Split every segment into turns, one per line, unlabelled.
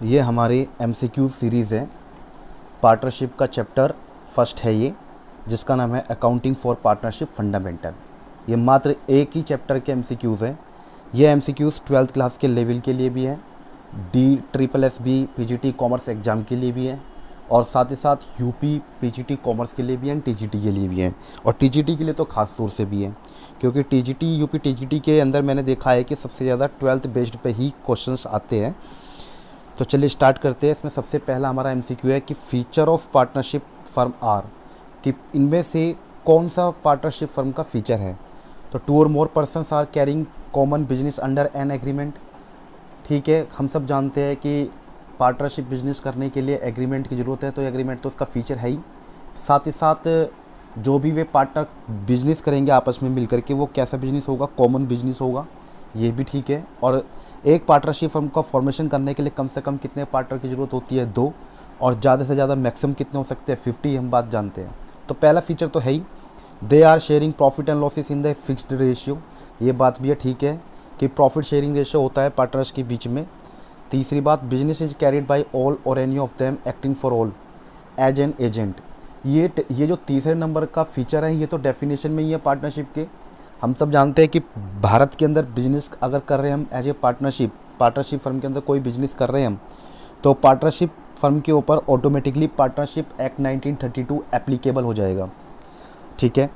ये हमारी MCQ series है। पार्टनरशिप का चैप्टर फर्स्ट है ये, जिसका नाम है अकाउंटिंग फॉर पार्टनरशिप फंडामेंटल। ये मात्र एक ही चैप्टर के MCQs हैं। ये MCQs 12th क्लास के लेवल के लिए भी है, DSSB PGT कॉमर्स एग्ज़ाम के लिए भी है, और साथ ही साथ UP PGT कॉमर्स के लिए भी है, TGT के लिए भी है, और TGT के लिए तो ख़ास तौर से भी है, क्योंकि TGT UP TGT के अंदर मैंने देखा है कि सबसे ज़्यादा 12th बेस्ड पे ही क्वेश्चंस आते हैं। तो चलिए स्टार्ट करते हैं। इसमें सबसे पहला हमारा MCQ है कि feature of partnership firm are, कि इनमें से कौन सा पार्टनरशिप फर्म का फीचर है। तो 2 or more persons are carrying common business under an agreement. ठीक है, हम सब जानते हैं कि पार्टनरशिप बिजनेस करने के लिए एग्रीमेंट की ज़रूरत है, तो एग्रीमेंट तो उसका फीचर है ही। साथ ही साथ जो भी वे पार्टनर बिजनेस करेंगे आपस में मिलकर के, वो कैसा बिजनेस होगा, कॉमन बिजनेस होगा, ये भी ठीक है। और एक पार्टनरशिप फर्म का फॉर्मेशन करने के लिए कम से कम कितने पार्टनर की ज़रूरत होती है, 2, और ज़्यादा से ज़्यादा मैक्सिमम कितने हो सकते हैं, 50, हम बात जानते हैं। तो पहला फीचर तो है ही, they are sharing profit and losses in the fixed ratio. ये बात भी है, ठीक है, कि प्रॉफिट शेयरिंग रेशियो होता है पार्टनर्स के बीच में। तीसरी बात, business is carried by all or any of them acting for all as an agent. ये जो तीसरे नंबर का फीचर है, ये तो डेफिनेशन में ही है पार्टनरशिप के। हम सब जानते हैं कि भारत के अंदर बिजनेस अगर कर रहे हैं हम एज ए पार्टनरशिप फर्म के अंदर कोई बिजनेस कर रहे हैं हम, तो पार्टनरशिप फर्म के ऊपर ऑटोमेटिकली पार्टनरशिप एक्ट 1932 एप्लीकेबल हो जाएगा। ठीक है,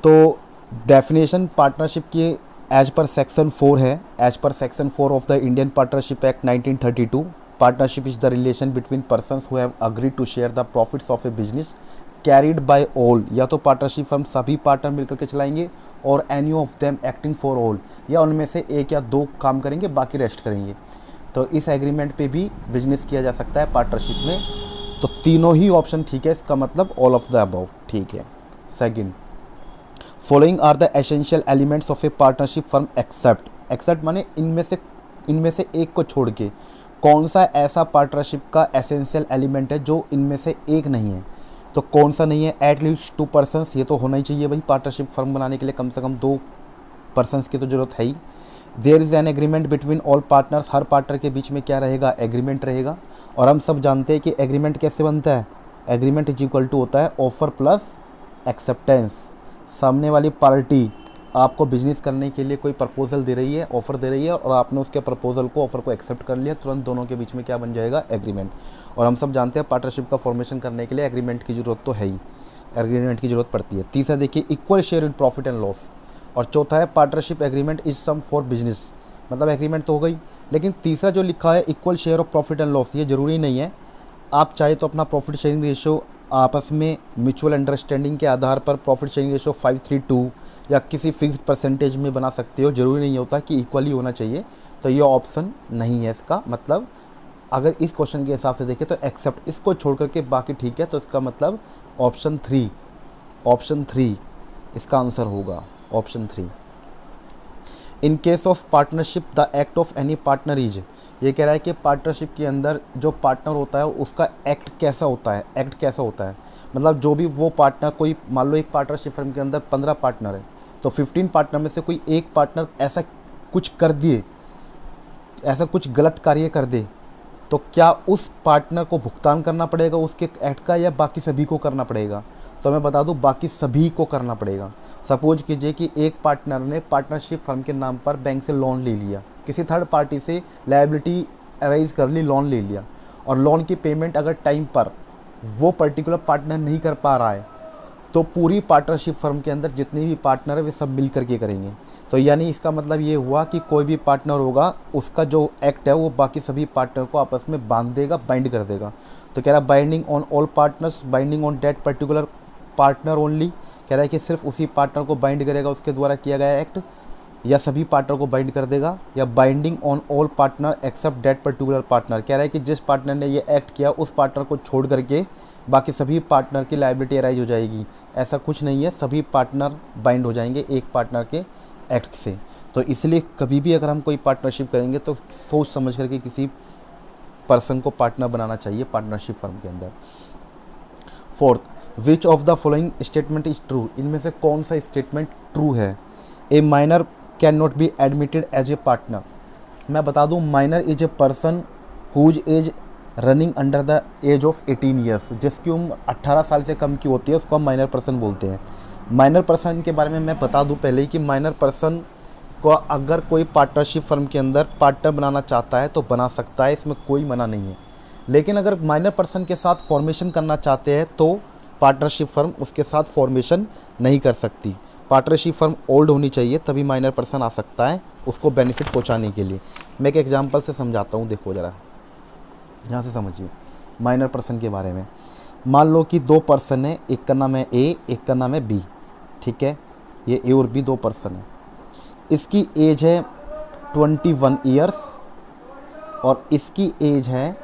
तो डेफिनेशन पार्टनरशिप की एज पर सेक्शन 4 है। As per section 4 of the Indian partnership act 1932, partnership is the relation between persons who have agreed to share the profits of a business carried by all. या तो partnership firm सभी partner मिलकर के चलाएंगे, और any of them acting for all, या उनमें से एक या दो काम करेंगे, बाकी रेस्ट करेंगे। तो इस एग्रीमेंट पे भी बिजनेस किया जा सकता है पार्टनरशिप में। तो तीनों ही ऑप्शन ठीक है, इसका मतलब ऑल ऑफ द अबव ठीक है। Second, following are the essential elements of a partnership firm except माने इनमें से एक को छोड़ के कौन सा ऐसा पार्टनरशिप का एसेंशियल एलिमेंट है जो इनमें से एक नहीं है। तो कौन सा नहीं है, एटलीस्ट 2 पर्सन्स, ये तो होना ही चाहिए भाई। पार्टनरशिप फर्म बनाने के लिए कम से कम 2 पर्सन्स की तो ज़रूरत है ही। There is an agreement between all partners, हर पार्टनर के बीच में क्या रहेगा, एग्रीमेंट रहेगा। और हम सब जानते हैं कि एग्रीमेंट कैसे बनता है, एग्रीमेंट इज इक्वल टू होता है ऑफर प्लस एक्सेप्टेंस। सामने वाली पार्टी आपको बिजनेस करने के लिए कोई प्रपोजल दे रही है, ऑफ़र दे रही है, और आपने उसके प्रपोजल को, ऑफ़र को एक्सेप्ट कर लिया, तुरंत दोनों के बीच में क्या बन जाएगा, एग्रीमेंट। और हम सब जानते हैं पार्टनरशिप का फॉर्मेशन करने के लिए एग्रीमेंट की ज़रूरत तो है ही, एग्रीमेंट की ज़रूरत पड़ती है। तीसरा देखिए, equal share in profit and loss. और चौथा है partnership agreement is some for business, मतलब एग्रीमेंट तो हो गई, लेकिन तीसरा जो लिखा है equal share of profit and loss, ये ज़रूरी नहीं है। आप चाहे तो अपना प्रॉफिट शेयरिंग रेशियो आपस में म्यूचुअल अंडरस्टैंडिंग के आधार पर प्रॉफिट शेयरिंग रेशियो 5:3:2 या किसी फिक्स्ड परसेंटेज में बना सकते हो, ज़रूरी नहीं होता कि इक्वली होना चाहिए। तो ये ऑप्शन नहीं है इसका मतलब, अगर इस क्वेश्चन के हिसाब से देखें तो एक्सेप्ट, इसको छोड़ करके बाकी ठीक है। तो इसका मतलब ऑप्शन 3 इसका आंसर होगा, option 3। In case of partnership the act of any partner is, ये कह रहा है कि पार्टनरशिप के अंदर जो पार्टनर होता है उसका एक्ट कैसा होता है, मतलब जो भी वो पार्टनर, कोई मान लो एक पार्टनरशिप फर्म के अंदर 15 पार्टनर है, तो 15 पार्टनर में से कोई एक पार्टनर ऐसा कुछ कर दिए, ऐसा कुछ गलत कार्य कर दे, तो क्या उस पार्टनर को भुगतान करना पड़ेगा उसके एक्ट का, या बाकी सभी को करना पड़ेगा। तो मैं बता दूं, बाकी सभी को करना पड़ेगा। सपोज कीजिए कि एक पार्टनर ने पार्टनरशिप फर्म के नाम पर बैंक से लोन ले लिया, किसी थर्ड पार्टी से लायबिलिटी अराइज कर ली, लोन ले लिया, और लोन की पेमेंट अगर टाइम पर वो पर्टिकुलर पार्टनर नहीं कर पा रहा है, तो पूरी पार्टनरशिप फर्म के अंदर जितने भी पार्टनर है वे सब मिल करके करेंगे। तो यानी इसका मतलब ये हुआ कि कोई भी पार्टनर होगा, उसका जो एक्ट है वो बाकी सभी पार्टनर को आपस में बांध देगा, बाइंड कर देगा। तो कह रहा है binding on all partners, binding on that particular partner only, कह रहा है कि सिर्फ उसी पार्टनर को बाइंड करेगा उसके द्वारा किया गया एक्ट, या सभी पार्टनर को बाइंड कर देगा, या binding on all partner except that particular partner. कह रहा है कि जिस पार्टनर ने ये एक्ट किया उस पार्टनर को छोड़ करके बाकी सभी पार्टनर की लायबिलिटी अराइज हो जाएगी। ऐसा कुछ नहीं है, सभी पार्टनर बाइंड हो जाएंगे एक पार्टनर के एक्ट से। तो इसलिए कभी भी अगर हम कोई पार्टनरशिप करेंगे तो सोच समझ करके किसी पर्सन को पार्टनर बनाना चाहिए पार्टनरशिप फर्म के अंदर। Fourth, which of the following statement is true, इनमें से कौन सा स्टेटमेंट ट्रू है। A minor can not be admitted as a partner. मैं बता दूं, minor is a person whose age running under the age of 18 years, जिसकी उम्र 18 साल से कम की होती है उसको हम माइनर पर्सन बोलते हैं। माइनर पर्सन के बारे में मैं बता दूं पहले ही कि माइनर पर्सन को अगर कोई पार्टनरशिप फर्म के अंदर पार्टनर बनाना चाहता है तो बना सकता है, इसमें कोई मना नहीं है। लेकिन अगर माइनर पर्सन के साथ फॉर्मेशन करना चाहते हैं तो पार्टनरशिप फर्म उसके साथ फॉर्मेशन नहीं कर सकती। पार्टनरशिप फर्म ओल्ड होनी चाहिए तभी माइनर पर्सन आ सकता है उसको बेनिफिट पहुंचाने के लिए। मैं एक एग्जांपल से समझाता हूँ, देखो ज़रा यहाँ से समझिए माइनर पर्सन के बारे में। मान लो कि दो पर्सन है, एक का नाम है ए, एक का नाम है बी, ठीक है। ये ए और बी दो पर्सन है। इसकी एज है 21 ईयर्स और इसकी एज है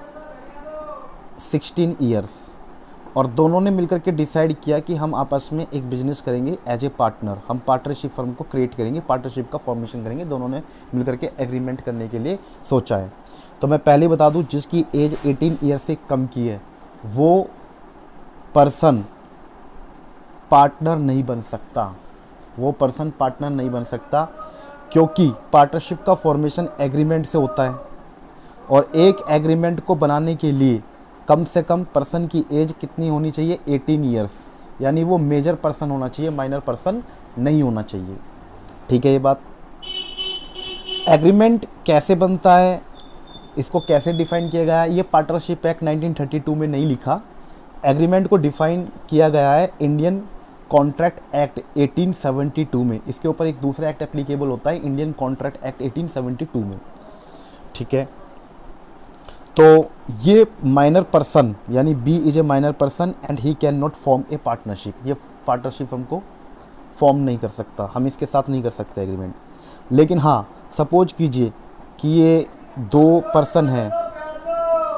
16 ईयर्स, और दोनों ने मिलकर के डिसाइड किया कि हम आपस में एक बिजनेस करेंगे एज ए पार्टनर। हम पार्टनरशिप फर्म को क्रिएट करेंगे, पार्टनरशिप का फॉर्मेशन करेंगे। दोनों ने मिलकर के एग्रीमेंट करने के लिए सोचा है। तो मैं पहले बता दूं, जिसकी एज 18 ईयर से कम की है वो पर्सन पार्टनर नहीं बन सकता। वो पर्सन पार्टनर नहीं बन सकता क्योंकि पार्टनरशिप का फॉर्मेशन एग्रीमेंट से होता है, और एक एग्रीमेंट को बनाने के लिए कम से कम पर्सन की एज कितनी होनी चाहिए, 18 ईयर्स। यानी वो मेजर पर्सन होना चाहिए, माइनर पर्सन नहीं होना चाहिए, ठीक है। ये बात एग्रीमेंट कैसे बनता है, इसको कैसे डिफाइन किया गया है, ये पार्टनरशिप एक्ट 1932 में नहीं लिखा। एग्रीमेंट को डिफाइन किया गया है इंडियन कॉन्ट्रैक्ट एक्ट 1872 में। इसके ऊपर एक दूसरा एक्ट एप्लीकेबल होता है, इंडियन कॉन्ट्रैक्ट एक्ट 1872 में, ठीक है। तो ये माइनर पर्सन यानी B is a minor person and he can not form a partnership. ये पार्टनरशिप हमको फॉर्म नहीं कर सकता, हम इसके साथ नहीं कर सकते एग्रीमेंट। लेकिन हाँ, सपोज कीजिए कि ये दो पर्सन हैं